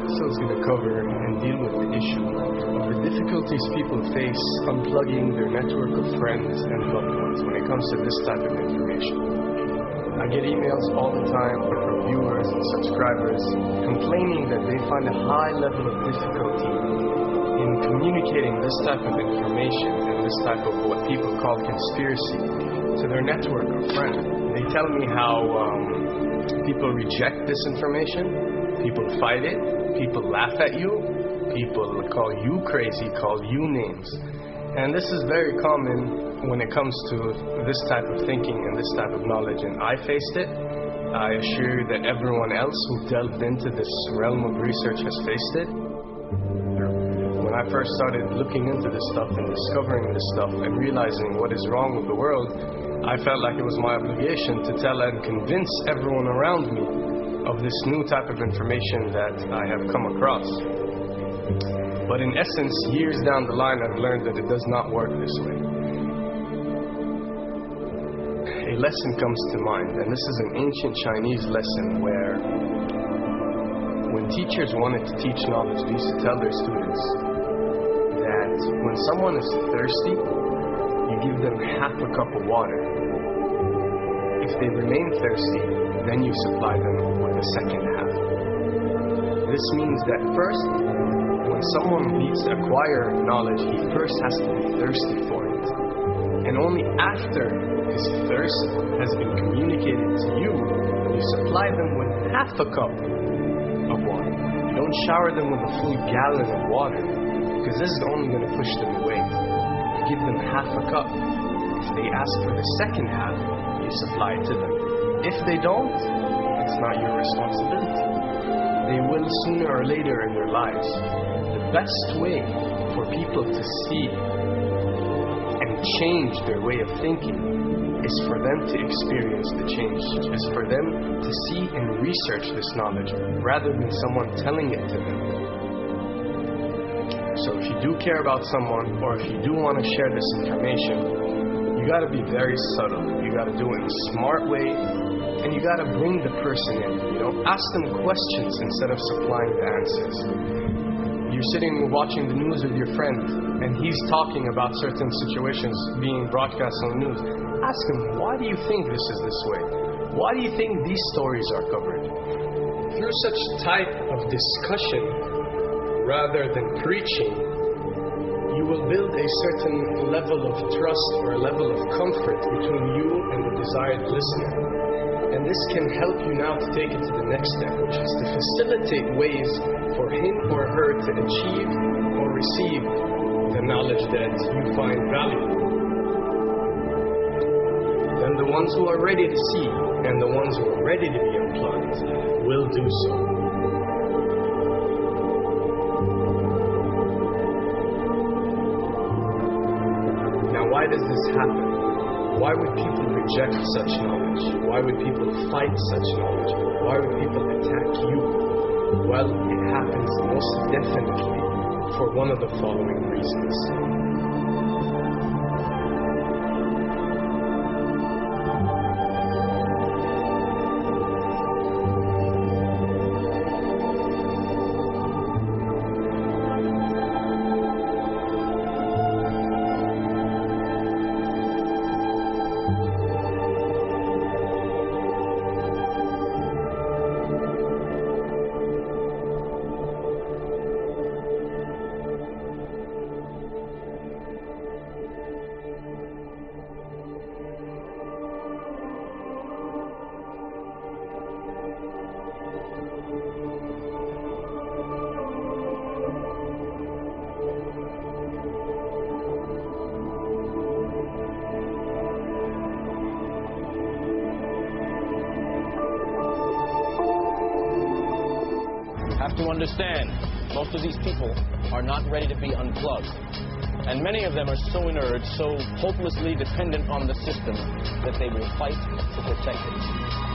episode is going to cover and deal with the issue of the difficulties people face unplugging their network of friends and loved ones when it comes to this type of information. I get emails all the time from viewers and subscribers complaining that they find a high level of difficulty in communicating this type of information and this type of what people call conspiracy to their network of friends. They tell me how people reject this information, people fight it, people laugh at you, people call you crazy, call you names. And this is very common when it comes to this type of thinking and this type of knowledge, and I faced it. I assure you that everyone else who delved into this realm of research has faced it. When I first started looking into this stuff and discovering this stuff and realizing what is wrong with the world, I felt like it was my obligation to tell and convince everyone around me of this new type of information that I have come across. But in essence, years down the line, I've learned that it does not work this way. A lesson comes to mind, and this is an ancient Chinese lesson where when teachers wanted to teach knowledge, they used to tell their students that when someone is thirsty, you give them half a cup of water. If they remain thirsty, then you supply them with the second half. This means that first, when someone needs to acquire knowledge, he first has to be thirsty for it. And only after his thirst has been communicated to you, you supply them with half a cup of water. You don't shower them with a full gallon of water, because this is only going to push them away. You give them half a cup. If they ask for the second half, you supply it to them. If they don't, it's not your responsibility. They will sooner or later in their lives. The best way for people to see and change their way of thinking is for them to experience the change, is for them to see and research this knowledge rather than someone telling it to them. So if you do care about someone, or if you do want to share this information, you got to be very subtle. You got to do it in a smart way, and you got to bring the person in. Ask them questions instead of supplying the answers. You're sitting watching the news with your friend, and he's talking about certain situations being broadcast on the news. Ask him, why do you think this is this way? Why do you think these stories are covered? Through such type of discussion, rather than preaching, you will build a certain level of trust or a level of comfort between you and the desired listener. And this can help you now to take it to the next step, which is to facilitate ways for him or her to achieve or receive the knowledge that you find valuable. Then the ones who are ready to see and the ones who are ready to be unplugged will do so. Now, why does this happen? Why would people reject such knowledge? Why would people fight such knowledge? Why would people attack you? Well, it happens most definitely for one of the following reasons. To understand, most of these people are not ready to be unplugged. And many of them are so inert, so hopelessly dependent on the system, that they will fight to protect it.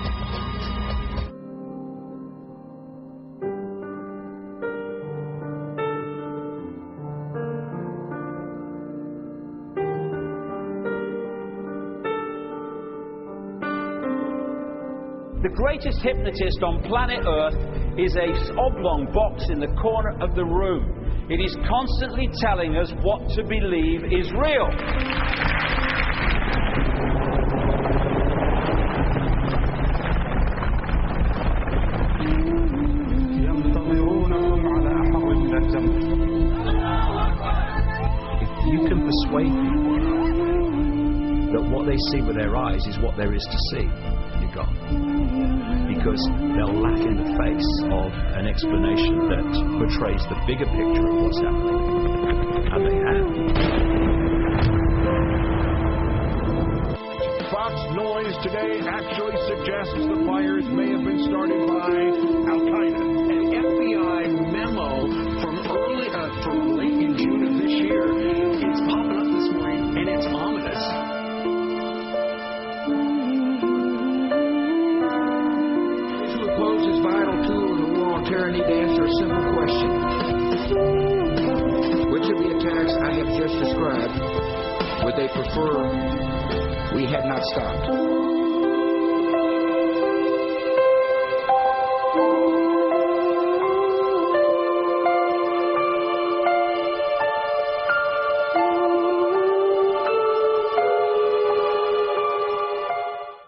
The greatest hypnotist on planet Earth is a oblong box in the corner of the room. It is constantly telling us what to believe is real. If you can persuade people that what they see with their eyes is what there is to see, you're gone. Because they'll laugh in the face of an explanation that portrays the bigger picture of what's happening. And they have. Fox noise today actually suggests the fires may have been started by Al-Qaeda. An FBI memo from late in June of this year is popping up this morning, and it's ominous. Those who oppose this vital tool in the war on terror need to answer a simple question. Which of the attacks I have just described would they prefer we had not stopped?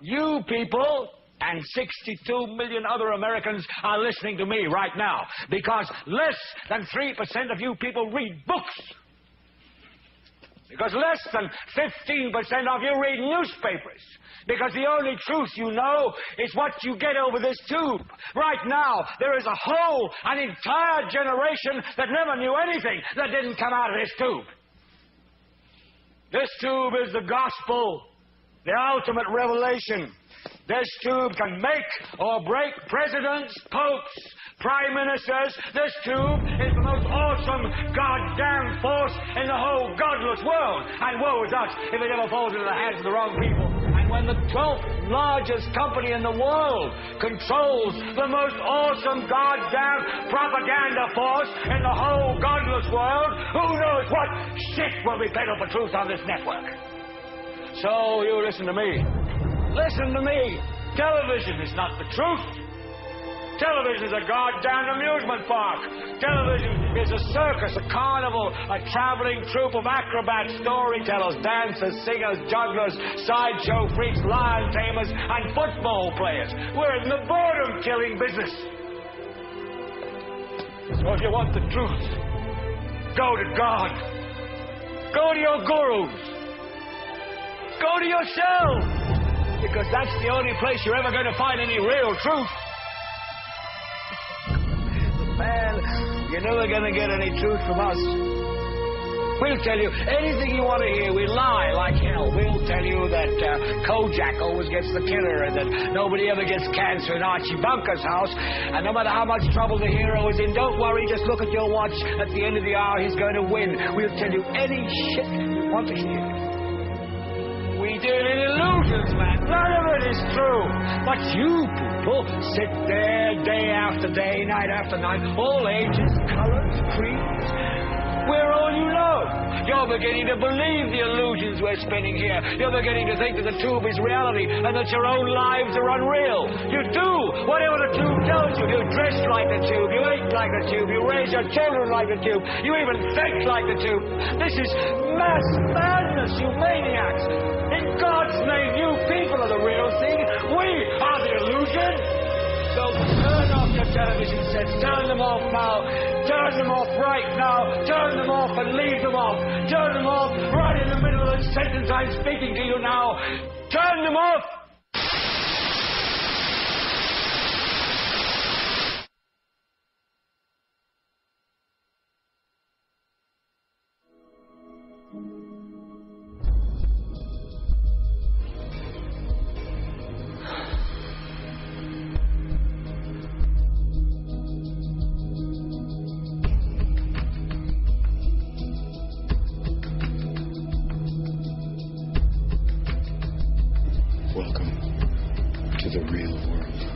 You people and 62 million other Americans are listening to me right now because less than 3% of you people read books. Because less than 15% of you read newspapers. Because the only truth you know is what you get over this tube. Right now, there is an entire generation that never knew anything that didn't come out of this tube. This tube is the gospel, the ultimate revelation. This tube can make or break presidents, popes, prime ministers. This tube is the most awesome goddamn force in the whole godless world. And woe is us if it ever falls into the hands of the wrong people. And when the 12th largest company in the world controls the most awesome goddamn propaganda force in the whole godless world, who knows what shit will be peddled for truth on this network. So you listen to me. Listen to me. Television is not the truth. Television is a goddamn amusement park. Television is a circus, a carnival, a traveling troupe of acrobats, storytellers, dancers, singers, jugglers, sideshow freaks, lion tamers, and football players. We're in the boredom-killing business. So if you want the truth, go to God. Go to your gurus. Go to yourself. Because that's the only place you're ever going to find any real truth. Man, you're never going to get any truth from us. We'll tell you anything you want to hear. We lie like hell. We'll tell you that Kojak always gets the killer and that nobody ever gets cancer in Archie Bunker's house. And no matter how much trouble the hero is in, don't worry, just look at your watch. At the end of the hour, he's going to win. We'll tell you any shit you want to hear. We deal in illusions, man. None of it is true. But you people sit there day after day, night after night, all ages, colors, creeds. We're all you know. You're beginning to believe the illusions we're spinning here. You're beginning to think that the tube is reality and that your own lives are unreal. You do whatever the tube tells you. You dress like the tube. You eat like the tube. You raise your children like the tube. You even think like the tube. This is mass madness, you maniacs. In God's name, you people are the real thing. We are the illusion. So turn off your television sets. Turn them off now. Turn them off right now. Turn them off and leave them off. Turn them off right in the middle of the sentence I'm speaking to you now. Turn them off. Welcome to the real world.